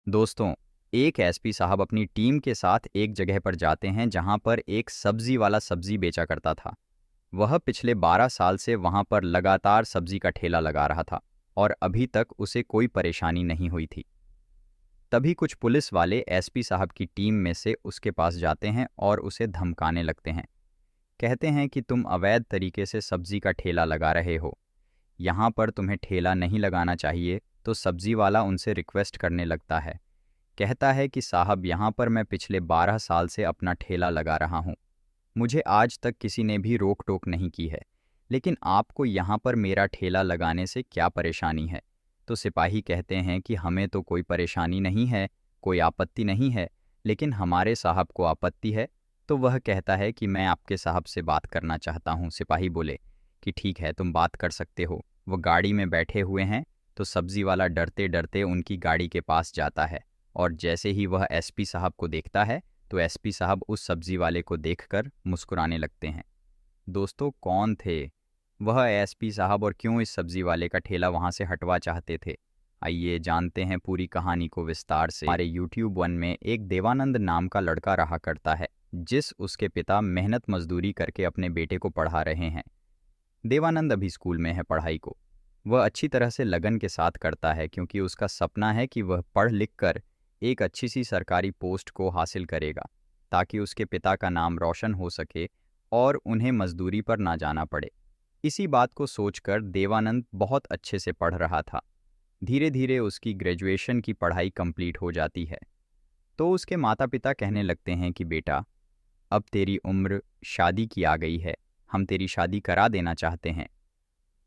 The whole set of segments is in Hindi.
दोस्तों, एक एसपी साहब अपनी टीम के साथ एक जगह पर जाते हैं जहां पर एक सब्जी वाला सब्जी बेचा करता था। वह पिछले 12 साल से वहां पर लगातार सब्जी का ठेला लगा रहा था और अभी तक उसे कोई परेशानी नहीं हुई थी। तभी कुछ पुलिस वाले एसपी साहब की टीम में से उसके पास जाते हैं और उसे धमकाने लगते हैं। कहते हैं कि तुम अवैध तरीके से सब्जी का ठेला लगा रहे हो, यहाँ पर तुम्हें ठेला नहीं लगाना चाहिए। तो सब्जी वाला उनसे रिक्वेस्ट करने लगता है। कहता है कि साहब, यहाँ पर मैं पिछले 12 साल से अपना ठेला लगा रहा हूँ। मुझे आज तक किसी ने भी रोक टोक नहीं की है, लेकिन आपको यहाँ पर मेरा ठेला लगाने से क्या परेशानी है? तो सिपाही कहते हैं कि हमें तो कोई परेशानी नहीं है, कोई आपत्ति नहीं है, लेकिन हमारे साहब को आपत्ति है। तो वह कहता है कि मैं आपके साहब से बात करना चाहता हूँ। सिपाही बोले कि ठीक है, तुम बात कर सकते हो। वो गाड़ी में बैठे हुए हैं, तो सब्जी वाला डरते डरते उनकी गाड़ी के पास जाता है और जैसे ही वह एसपी साहब को देखता है तो एसपी साहब उस सब्जी वाले को देखकर मुस्कुराने लगते हैं। दोस्तों, कौन थे वह एसपी साहब और क्यों इस सब्जी वाले का ठेला वहां से हटवा चाहते थे? आइए जानते हैं पूरी कहानी को विस्तार से। हमारे YouTube 1 में एक देवानंद नाम का लड़का रहा करता है, जिस उसके पिता मेहनत मजदूरी करके अपने बेटे को पढ़ा रहे हैं। देवानंद अभी स्कूल में है। पढ़ाई को वह अच्छी तरह से लगन के साथ करता है, क्योंकि उसका सपना है कि वह पढ़ लिख कर एक अच्छी सी सरकारी पोस्ट को हासिल करेगा, ताकि उसके पिता का नाम रोशन हो सके और उन्हें मजदूरी पर ना जाना पड़े। इसी बात को सोचकर देवानंद बहुत अच्छे से पढ़ रहा था। धीरे धीरे उसकी ग्रेजुएशन की पढ़ाई कंप्लीट हो जाती है। तो उसके माता पिता कहने लगते हैं कि बेटा, अब तेरी उम्र शादी की आ गई है, हम तेरी शादी करा देना चाहते हैं।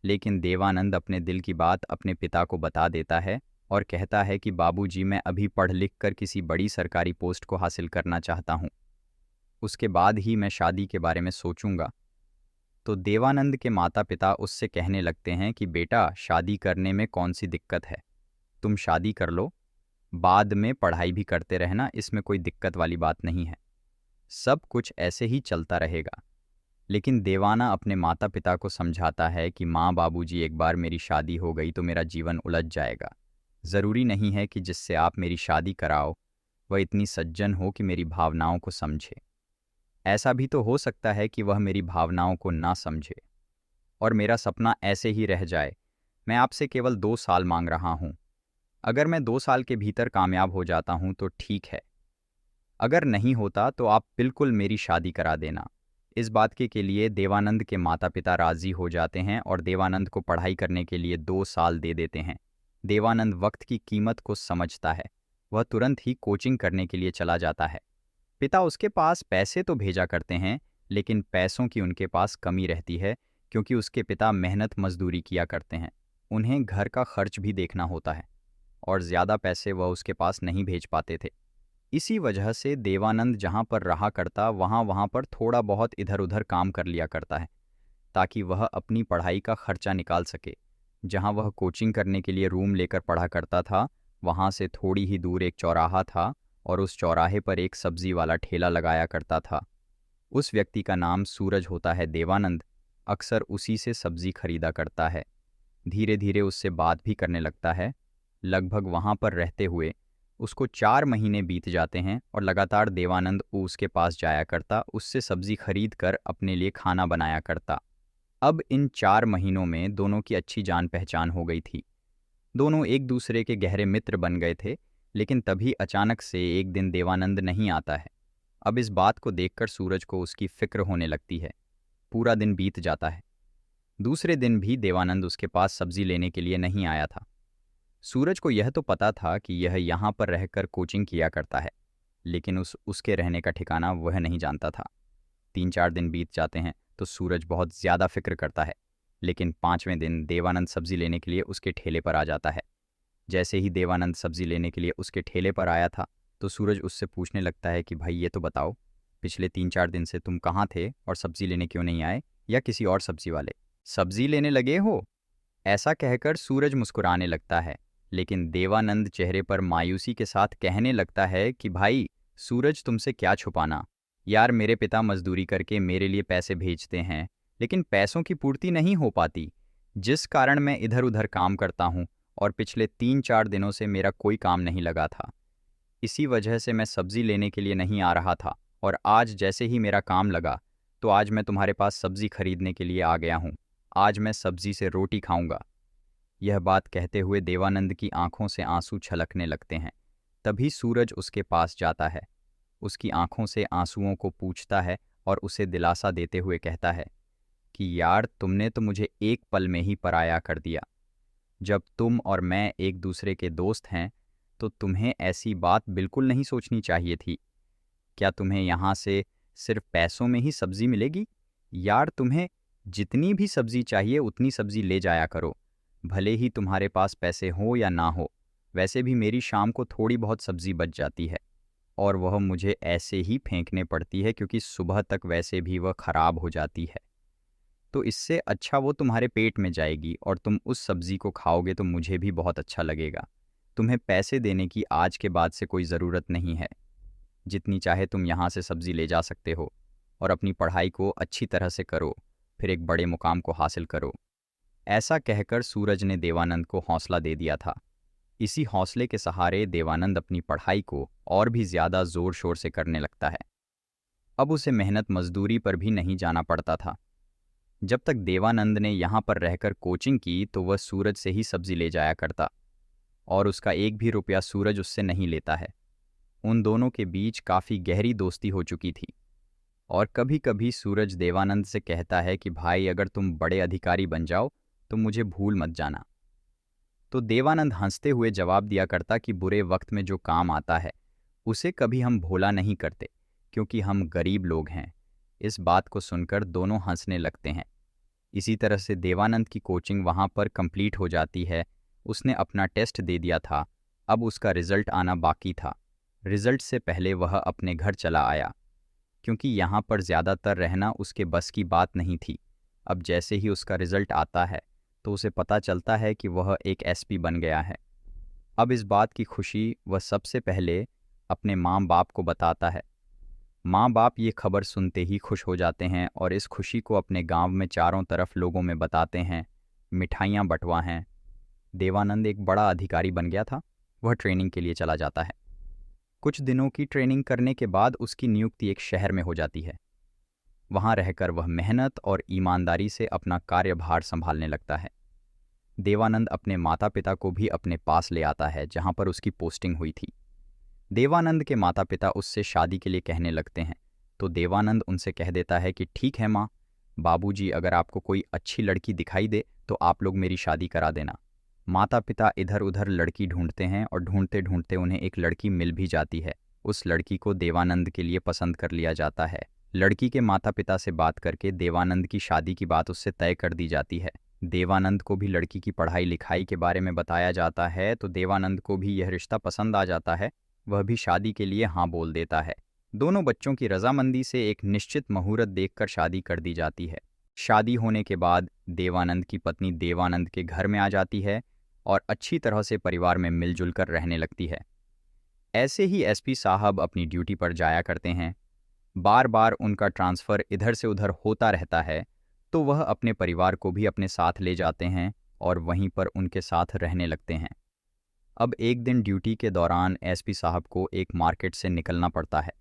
लेकिन देवानंद अपने दिल की बात अपने पिता को बता देता है और कहता है कि बाबूजी, मैं अभी पढ़ लिख कर किसी बड़ी सरकारी पोस्ट को हासिल करना चाहता हूँ, उसके बाद ही मैं शादी के बारे में सोचूंगा। तो देवानंद के माता पिता उससे कहने लगते हैं कि बेटा, शादी करने में कौन सी दिक्कत है, तुम शादी कर लो, बाद में पढ़ाई भी करते रहना, इसमें कोई दिक्कत वाली बात नहीं है, सब कुछ ऐसे ही चलता रहेगा। लेकिन देवाना अपने माता पिता को समझाता है कि माँ बाबूजी, एक बार मेरी शादी हो गई तो मेरा जीवन उलझ जाएगा। ज़रूरी नहीं है कि जिससे आप मेरी शादी कराओ वह इतनी सज्जन हो कि मेरी भावनाओं को समझे। ऐसा भी तो हो सकता है कि वह मेरी भावनाओं को ना समझे और मेरा सपना ऐसे ही रह जाए। मैं आपसे केवल 2 साल मांग रहा हूँ। अगर मैं 2 साल के भीतर कामयाब हो जाता हूँ तो ठीक है, अगर नहीं होता तो आप बिल्कुल मेरी शादी करा देना। इस बात के लिए देवानंद के माता पिता राजी हो जाते हैं और देवानंद को पढ़ाई करने के लिए 2 साल दे देते हैं। देवानंद वक्त की कीमत को समझता है। वह तुरंत ही कोचिंग करने के लिए चला जाता है। पिता उसके पास पैसे तो भेजा करते हैं, लेकिन पैसों की उनके पास कमी रहती है, क्योंकि उसके पिता मेहनत मजदूरी किया करते हैं। उन्हें घर का खर्च भी देखना होता है और ज़्यादा पैसे वह उसके पास नहीं भेज पाते थे। इसी वजह से देवानंद जहाँ पर रहा करता वहाँ वहाँ पर थोड़ा बहुत इधर उधर काम कर लिया करता है, ताकि वह अपनी पढ़ाई का खर्चा निकाल सके। जहाँ वह कोचिंग करने के लिए रूम लेकर पढ़ा करता था, वहाँ से थोड़ी ही दूर एक चौराहा था और उस चौराहे पर एक सब्जी वाला ठेला लगाया करता था। उस व्यक्ति का नाम सूरज होता है। देवानंद अक्सर उसी से सब्जी खरीदा करता है। धीरे धीरे उससे बात भी करने लगता है। लगभग वहाँ पर रहते हुए उसको 4 महीने बीत जाते हैं और लगातार देवानंद उसके पास जाया करता, उससे सब्जी खरीद कर अपने लिए खाना बनाया करता। अब इन 4 महीनों में दोनों की अच्छी जान पहचान हो गई थी। दोनों एक दूसरे के गहरे मित्र बन गए थे। लेकिन तभी अचानक से एक दिन देवानंद नहीं आता है। अब इस बात को देखकर सूरज को उसकी फिक्र होने लगती है। पूरा दिन बीत जाता है। दूसरे दिन भी देवानंद उसके पास सब्जी लेने के लिए नहीं आया था। सूरज को यह तो पता था कि यह यहाँ पर रहकर कोचिंग किया करता है, लेकिन उसके रहने का ठिकाना वह नहीं जानता था। 3-4 दिन बीत जाते हैं तो सूरज बहुत ज़्यादा फिक्र करता है। लेकिन 5वें दिन देवानंद सब्जी लेने के लिए उसके ठेले पर आ जाता है। जैसे ही देवानंद सब्जी लेने के लिए उसके ठेले पर आया था, तो सूरज उससे पूछने लगता है कि भाई, ये तो बताओ, पिछले 3-4 दिन से तुम कहाँ थे और सब्जी लेने क्यों नहीं आए, या किसी और सब्जी वाले सब्जी लेने लगे हो? ऐसा कहकर सूरज मुस्कुराने लगता है। लेकिन देवानंद चेहरे पर मायूसी के साथ कहने लगता है कि भाई सूरज, तुमसे क्या छुपाना यार, मेरे पिता मजदूरी करके मेरे लिए पैसे भेजते हैं, लेकिन पैसों की पूर्ति नहीं हो पाती, जिस कारण मैं इधर उधर काम करता हूँ और पिछले 3-4 दिनों से मेरा कोई काम नहीं लगा था। इसी वजह से मैं सब्ज़ी लेने के लिए नहीं आ रहा था, और आज जैसे ही मेरा काम लगा तो आज मैं तुम्हारे पास सब्ज़ी खरीदने के लिए आ गया हूँ। आज मैं सब्ज़ी से रोटी खाऊंगा। यह बात कहते हुए देवानंद की आंखों से आंसू छलकने लगते हैं। तभी सूरज उसके पास जाता है, उसकी आंखों से आंसुओं को पूछता है और उसे दिलासा देते हुए कहता है कि यार, तुमने तो मुझे एक पल में ही पराया कर दिया। जब तुम और मैं एक दूसरे के दोस्त हैं तो तुम्हें ऐसी बात बिल्कुल नहीं सोचनी चाहिए थी। क्या तुम्हें यहाँ से सिर्फ पैसों में ही सब्जी मिलेगी? यार, तुम्हें जितनी भी सब्जी चाहिए उतनी सब्जी ले जाया करो, भले ही तुम्हारे पास पैसे हो या ना हो। वैसे भी मेरी शाम को थोड़ी बहुत सब्जी बच जाती है, और वह मुझे ऐसे ही फेंकने पड़ती है क्योंकि सुबह तक वैसे भी वह खराब हो जाती है। तो इससे अच्छा वो तुम्हारे पेट में जाएगी और तुम उस सब्जी को खाओगे तो मुझे भी बहुत अच्छा लगेगा। तुम्हें पैसे देने की आज के बाद से कोई ज़रूरत नहीं है। जितनी चाहे तुम यहाँ से सब्जी ले जा सकते हो और अपनी पढ़ाई को अच्छी तरह से करो, फिर एक बड़े मुकाम को हासिल करो। ऐसा कहकर सूरज ने देवानंद को हौसला दे दिया था। इसी हौसले के सहारे देवानंद अपनी पढ़ाई को और भी ज़्यादा ज़ोर शोर से करने लगता है। अब उसे मेहनत मजदूरी पर भी नहीं जाना पड़ता था। जब तक देवानंद ने यहाँ पर रहकर कोचिंग की तो वह सूरज से ही सब्जी ले जाया करता, और उसका एक भी रुपया सूरज उससे नहीं लेता है। उन दोनों के बीच काफ़ी गहरी दोस्ती हो चुकी थी, और कभी कभी सूरज देवानंद से कहता है कि भाई, अगर तुम बड़े अधिकारी बन जाओ तो मुझे भूल मत जाना। तो देवानंद हंसते हुए जवाब दिया करता कि बुरे वक्त में जो काम आता है उसे कभी हम भूला नहीं करते, क्योंकि हम गरीब लोग हैं। इस बात को सुनकर दोनों हंसने लगते हैं। इसी तरह से देवानंद की कोचिंग वहाँ पर कंप्लीट हो जाती है। उसने अपना टेस्ट दे दिया था, अब उसका रिजल्ट आना बाकी था। रिजल्ट से पहले वह अपने घर चला आया, क्योंकि यहाँ पर ज़्यादातर रहना उसके बस की बात नहीं थी। अब जैसे ही उसका रिजल्ट आता है तो उसे पता चलता है कि वह एक एसपी बन गया है। अब इस बात की खुशी वह सबसे पहले अपने माँ बाप को बताता है। माँ बाप ये खबर सुनते ही खुश हो जाते हैं और इस खुशी को अपने गांव में चारों तरफ लोगों में बताते हैं, मिठाइयाँ बंटवा हैं। देवानंद एक बड़ा अधिकारी बन गया था। वह ट्रेनिंग के लिए चला जाता है। कुछ दिनों की ट्रेनिंग करने के बाद उसकी नियुक्ति एक शहर में हो जाती है। वहाँ रहकर वह मेहनत और ईमानदारी से अपना कार्यभार संभालने लगता है। देवानंद अपने माता पिता को भी अपने पास ले आता है जहाँ पर उसकी पोस्टिंग हुई थी। देवानंद के माता पिता उससे शादी के लिए कहने लगते हैं, तो देवानंद उनसे कह देता है कि ठीक है माँ, बाबूजी, अगर आपको कोई अच्छी लड़की दिखाई दे तो आप लोग मेरी शादी करा देना। माता पिता इधर उधर लड़की ढूंढते हैं और ढूंढते ढूंढते उन्हें एक लड़की मिल भी जाती है। उस लड़की को देवानंद के लिए पसंद कर लिया जाता है। लड़की के माता पिता से बात करके देवानंद की शादी की बात उससे तय कर दी जाती है। देवानंद को भी लड़की की पढ़ाई लिखाई के बारे में बताया जाता है, तो देवानंद को भी यह रिश्ता पसंद आ जाता है। वह भी शादी के लिए हाँ बोल देता है। दोनों बच्चों की रजामंदी से एक निश्चित मुहूर्त देखकर शादी कर दी जाती है। शादी होने के बाद देवानंद की पत्नी देवानंद के घर में आ जाती है और अच्छी तरह से परिवार में मिलजुल कर रहने लगती है। ऐसे ही एसपी साहब अपनी ड्यूटी पर जाया करते हैं। बार बार उनका ट्रांसफ़र इधर से उधर होता रहता है, तो वह अपने परिवार को भी अपने साथ ले जाते हैं और वहीं पर उनके साथ रहने लगते हैं। अब एक दिन ड्यूटी के दौरान एसपी साहब को एक मार्केट से निकलना पड़ता है।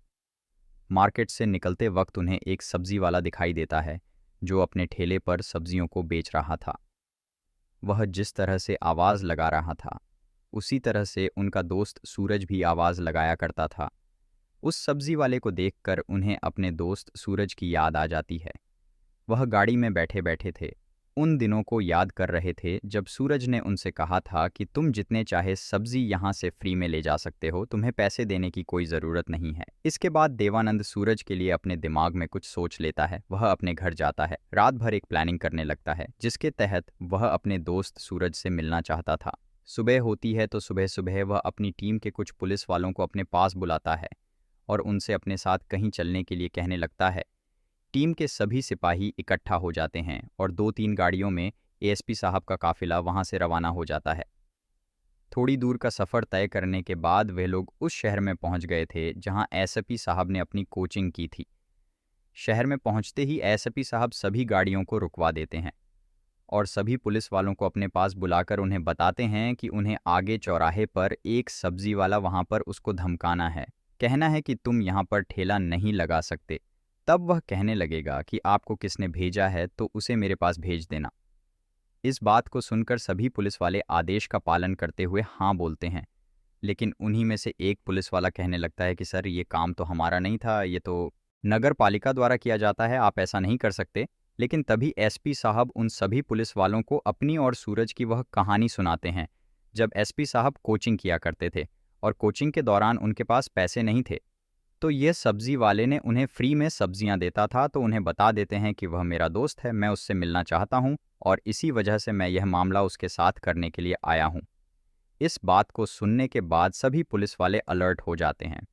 मार्केट से निकलते वक्त उन्हें एक सब्जी वाला दिखाई देता है जो अपने ठेले पर सब्जियों को बेच रहा था। वह जिस तरह से आवाज़ लगा रहा था उसी तरह से उनका दोस्त सूरज भी आवाज़ लगाया करता था। उस सब्जी वाले को देखकर उन्हें अपने दोस्त सूरज की याद आ जाती है। वह गाड़ी में बैठे बैठे थे, उन दिनों को याद कर रहे थे जब सूरज ने उनसे कहा था कि तुम जितने चाहे सब्जी यहाँ से फ्री में ले जा सकते हो, तुम्हें पैसे देने की कोई ज़रूरत नहीं है। इसके बाद देवानंद सूरज के लिए अपने दिमाग में कुछ सोच लेता है। वह अपने घर जाता है, रात भर एक प्लानिंग करने लगता है जिसके तहत वह अपने दोस्त सूरज से मिलना चाहता था। सुबह होती है तो सुबह सुबह वह अपनी टीम के कुछ पुलिस वालों को अपने पास बुलाता है और उनसे अपने साथ कहीं चलने के लिए कहने लगता है। टीम के सभी सिपाही इकट्ठा हो जाते हैं और 2-3 गाड़ियों में एएसपी साहब का काफिला वहां से रवाना हो जाता है। थोड़ी दूर का सफ़र तय करने के बाद वे लोग उस शहर में पहुंच गए थे जहां एसपी साहब ने अपनी कोचिंग की थी। शहर में पहुंचते ही एसपी साहब सभी गाड़ियों को रुकवा देते हैं और सभी पुलिस वालों को अपने पास बुलाकर उन्हें बताते हैं कि उन्हें आगे चौराहे पर एक सब्जी वाला वहाँ पर उसको धमकाना है, कहना है कि तुम यहाँ पर ठेला नहीं लगा सकते। तब वह कहने लगेगा कि आपको किसने भेजा है तो उसे मेरे पास भेज देना। इस बात को सुनकर सभी पुलिस वाले आदेश का पालन करते हुए हाँ बोलते हैं, लेकिन उन्हीं में से एक पुलिस वाला कहने लगता है कि सर ये काम तो हमारा नहीं था, ये तो नगर पालिका द्वारा किया जाता है, आप ऐसा नहीं कर सकते। लेकिन तभी एसपी साहब उन सभी पुलिस वालों को अपनी और सूरज की वह कहानी सुनाते हैं, जब एसपी साहब कोचिंग किया करते थे और कोचिंग के दौरान उनके पास पैसे नहीं थे, तो ये सब्जी वाले ने उन्हें फ्री में सब्जियां देता था। तो उन्हें बता देते हैं कि वह मेरा दोस्त है, मैं उससे मिलना चाहता हूं और इसी वजह से मैं यह मामला उसके साथ करने के लिए आया हूं। इस बात को सुनने के बाद सभी पुलिस वाले अलर्ट हो जाते हैं।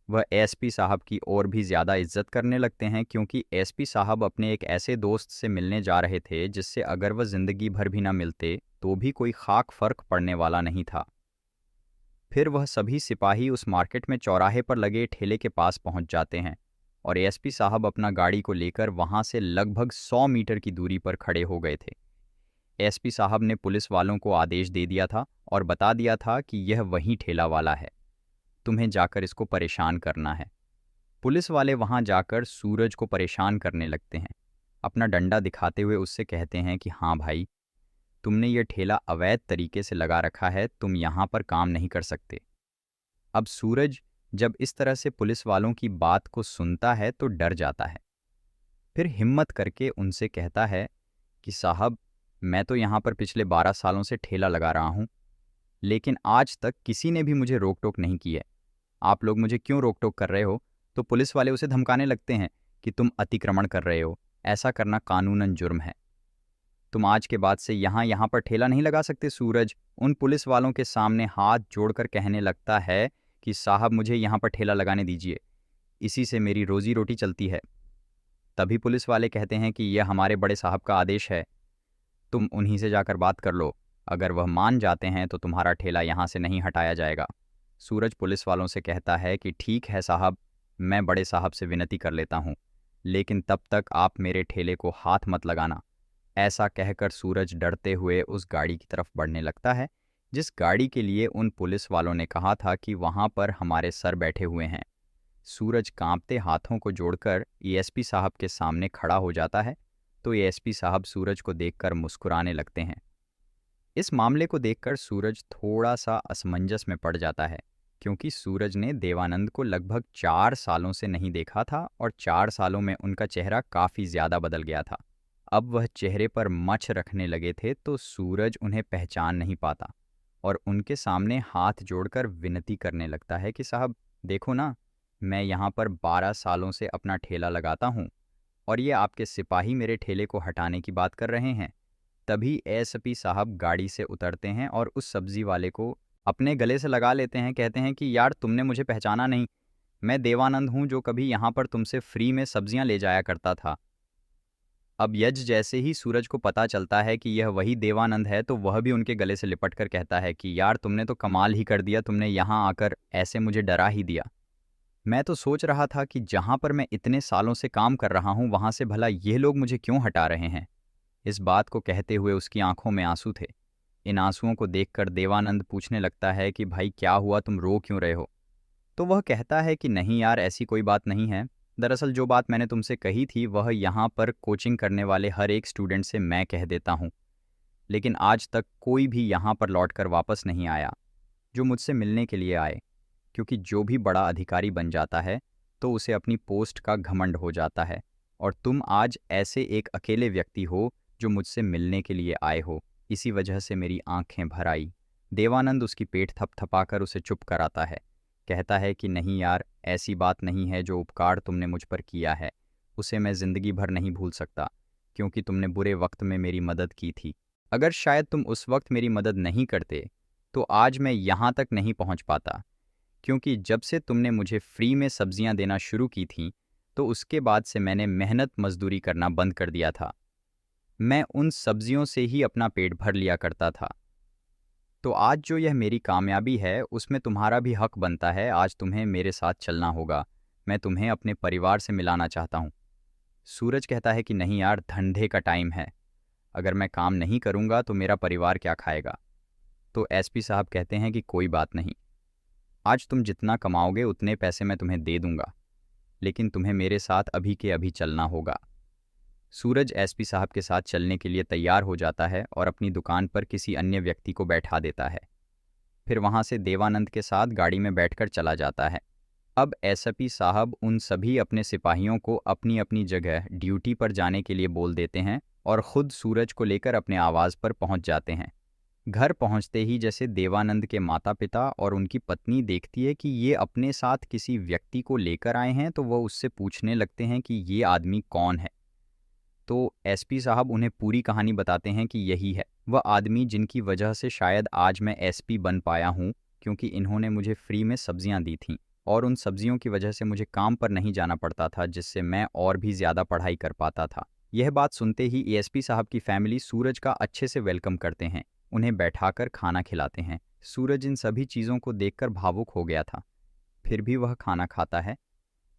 वह एसपी साहब की और भी ज़्यादा इज्जत करने लगते हैं, क्योंकि एसपी साहब अपने एक ऐसे दोस्त से मिलने जा रहे थे जिससे अगर वह ज़िंदगी भर भी ना मिलते तो भी कोई खाक फ़र्क पड़ने वाला नहीं था। फिर वह सभी सिपाही उस मार्केट में चौराहे पर लगे ठेले के पास पहुंच जाते हैं और एसपी साहब अपना गाड़ी को लेकर वहां से लगभग 100 मीटर की दूरी पर खड़े हो गए थे। एसपी साहब ने पुलिस वालों को आदेश दे दिया था और बता दिया था कि यह वही ठेला वाला है, तुम्हें जाकर इसको परेशान करना है। पुलिस वाले वहां जाकर सूरज को परेशान करने लगते हैं, अपना डंडा दिखाते हुए उससे कहते हैं कि हाँ भाई, तुमने ये ठेला अवैध तरीके से लगा रखा है, तुम यहाँ पर काम नहीं कर सकते। अब सूरज जब इस तरह से पुलिस वालों की बात को सुनता है तो डर जाता है। फिर हिम्मत करके उनसे कहता है कि साहब, मैं तो यहाँ पर पिछले 12 सालों से ठेला लगा रहा हूँ, लेकिन आज तक किसी ने भी मुझे रोक टोक नहीं की है। आप लोग मुझे क्यों रोक टोक कर रहे हो? तो पुलिस वाले उसे धमकाने लगते हैं कि तुम अतिक्रमण कर रहे हो, ऐसा करना कानूनन जुर्म है, तुम आज के बाद से यहाँ पर ठेला नहीं लगा सकते। सूरज उन पुलिस वालों के सामने हाथ जोड़कर कहने लगता है कि साहब, मुझे यहाँ पर ठेला लगाने दीजिए, इसी से मेरी रोजी रोटी चलती है। तभी पुलिस वाले कहते हैं कि यह हमारे बड़े साहब का आदेश है, तुम उन्हीं से जाकर बात कर लो, अगर वह मान जाते हैं तो तुम्हारा ठेला यहाँ से नहीं हटाया जाएगा। सूरज पुलिस वालों से कहता है कि ठीक है साहब, मैं बड़े साहब से विनती कर लेता हूँ, लेकिन तब तक आप मेरे ठेले को हाथ मत लगाना। ऐसा कहकर सूरज डरते हुए उस गाड़ी की तरफ बढ़ने लगता है, जिस गाड़ी के लिए उन पुलिस वालों ने कहा था कि वहां पर हमारे सर बैठे हुए हैं। सूरज कांपते हाथों को जोड़कर एएसपी साहब के सामने खड़ा हो जाता है, तो एएसपी साहब सूरज को देखकर मुस्कुराने लगते हैं। इस मामले को देखकर सूरज थोड़ा सा असमंजस में पड़ जाता है, क्योंकि सूरज ने देवानंद को लगभग 4 सालों से नहीं देखा था और 4 सालों में उनका चेहरा काफ़ी ज़्यादा बदल गया था। अब वह चेहरे पर मच्छ रखने लगे थे तो सूरज उन्हें पहचान नहीं पाता और उनके सामने हाथ जोड़कर विनती करने लगता है कि साहब देखो ना, मैं यहाँ पर 12 सालों से अपना ठेला लगाता हूँ और ये आपके सिपाही मेरे ठेले को हटाने की बात कर रहे हैं। तभी एसपी साहब गाड़ी से उतरते हैं और उस सब्जी वाले को अपने गले से लगा लेते हैं, कहते हैं कि यार, तुमने मुझे पहचाना नहीं, मैं देवानंद हूँ जो कभी यहाँ पर तुमसे फ्री में सब्जियाँ ले जाया करता था। अब यज जैसे ही सूरज को पता चलता है कि यह वही देवानंद है, तो वह भी उनके गले से लिपट कर कहता है कि यार, तुमने तो कमाल ही कर दिया, तुमने यहाँ आकर ऐसे मुझे डरा ही दिया। मैं तो सोच रहा था कि जहाँ पर मैं इतने सालों से काम कर रहा हूँ वहाँ से भला ये लोग मुझे क्यों हटा रहे हैं। इस बात को कहते हुए उसकी आंखों में आंसू थे। इन आंसुओं को देखकर देवानंद पूछने लगता है कि भाई क्या हुआ, तुम रो क्यों रहे हो? तो वह कहता है कि नहीं यार, ऐसी कोई बात नहीं है, दरअसल जो बात मैंने तुमसे कही थी वह यहाँ पर कोचिंग करने वाले हर एक स्टूडेंट से मैं कह देता हूँ, लेकिन आज तक कोई भी यहाँ पर लौटकर वापस नहीं आया जो मुझसे मिलने के लिए आए, क्योंकि जो भी बड़ा अधिकारी बन जाता है तो उसे अपनी पोस्ट का घमंड हो जाता है, और तुम आज ऐसे एक अकेले व्यक्ति हो जो मुझसे मिलने के लिए आए हो, इसी वजह से मेरी आंखें भर आई। देवानंद उसकी पेट थपथपाकर उसे चुप कराता है, कहता है कि नहीं यार, ऐसी बात नहीं है, जो उपकार तुमने मुझ पर किया है उसे मैं ज़िंदगी भर नहीं भूल सकता, क्योंकि तुमने बुरे वक्त में मेरी मदद की थी। अगर शायद तुम उस वक्त मेरी मदद नहीं करते तो आज मैं यहाँ तक नहीं पहुँच पाता, क्योंकि जब से तुमने मुझे फ्री में सब्जियाँ देना शुरू की थीं तो उसके बाद से मैंने मेहनत मजदूरी करना बंद कर दिया था। मैं उन सब्जियों से ही अपना पेट भर लिया करता था। तो आज जो यह मेरी कामयाबी है उसमें तुम्हारा भी हक बनता है, आज तुम्हें मेरे साथ चलना होगा, मैं तुम्हें अपने परिवार से मिलाना चाहता हूँ। सूरज कहता है कि नहीं यार, धंधे का टाइम है, अगर मैं काम नहीं करूँगा तो मेरा परिवार क्या खाएगा। तो एसपी साहब कहते हैं कि कोई बात नहीं, आज तुम जितना कमाओगे उतने पैसे मैं तुम्हें दे दूंगा, लेकिन तुम्हें मेरे साथ अभी के अभी चलना होगा। सूरज एसपी साहब के साथ चलने के लिए तैयार हो जाता है और अपनी दुकान पर किसी अन्य व्यक्ति को बैठा देता है। फिर वहाँ से देवानंद के साथ गाड़ी में बैठकर चला जाता है। अब एसपी साहब उन सभी अपने सिपाहियों को अपनी अपनी जगह ड्यूटी पर जाने के लिए बोल देते हैं और खुद सूरज को लेकर अपने आवास पर पहुंच जाते हैं। घर पहुंचते ही जैसे देवानंद के माता पिता और उनकी पत्नी देखती है कि ये अपने साथ किसी व्यक्ति को लेकर आए हैं, तो वह उससे पूछने लगते हैं कि ये आदमी कौन है। तो एसपी साहब उन्हें पूरी कहानी बताते हैं कि यही है वह आदमी जिनकी वजह से शायद आज मैं एसपी बन पाया हूँ, क्योंकि इन्होंने मुझे फ्री में सब्जियाँ दी थीं और उन सब्जियों की वजह से मुझे काम पर नहीं जाना पड़ता था, जिससे मैं और भी ज़्यादा पढ़ाई कर पाता था। यह बात सुनते ही एसपी साहब की फैमिली सूरज का अच्छे से वेलकम करते हैं, उन्हें बैठाकर खाना खिलाते हैं। सूरज इन सभी चीज़ों को देखकर भावुक हो गया था, फिर भी वह खाना खाता है।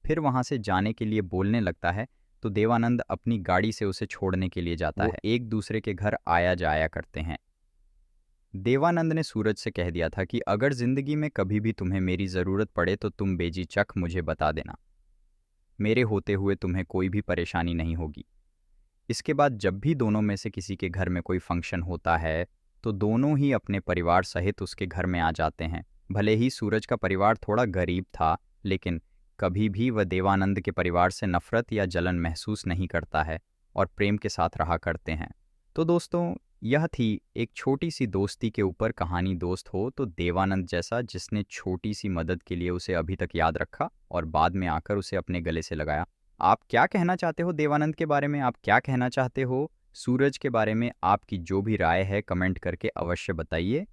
फिर वहाँ से जाने के लिए बोलने लगता है तो देवानंद अपनी गाड़ी से उसे छोड़ने के लिए जाता है। एक दूसरे के घर आया जाया करते हैं। देवानंद ने सूरज से कह दिया था कि अगर जिंदगी में कभी भी तुम्हें मेरी ज़रूरत पड़े तो तुम बेझिझक मुझे बता देना, मेरे होते हुए तुम्हें कोई भी परेशानी नहीं होगी। इसके बाद जब भी दोनों में से किसी के घर में कोई फंक्शन होता है तो दोनों ही अपने परिवार सहित उसके घर में आ जाते हैं। भले ही सूरज का परिवार थोड़ा गरीब था, लेकिन कभी भी वह देवानंद के परिवार से नफरत या जलन महसूस नहीं करता है और प्रेम के साथ रहा करते हैं। तो दोस्तों, यह थी एक छोटी सी दोस्ती के ऊपर कहानी। दोस्त हो तो देवानंद जैसा, जिसने छोटी सी मदद के लिए उसे अभी तक याद रखा और बाद में आकर उसे अपने गले से लगाया। आप क्या कहना चाहते हो देवानंद के बारे में? आप क्या कहना चाहते हो सूरज के बारे में? आपकी जो भी राय है कमेंट करके अवश्य बताइए।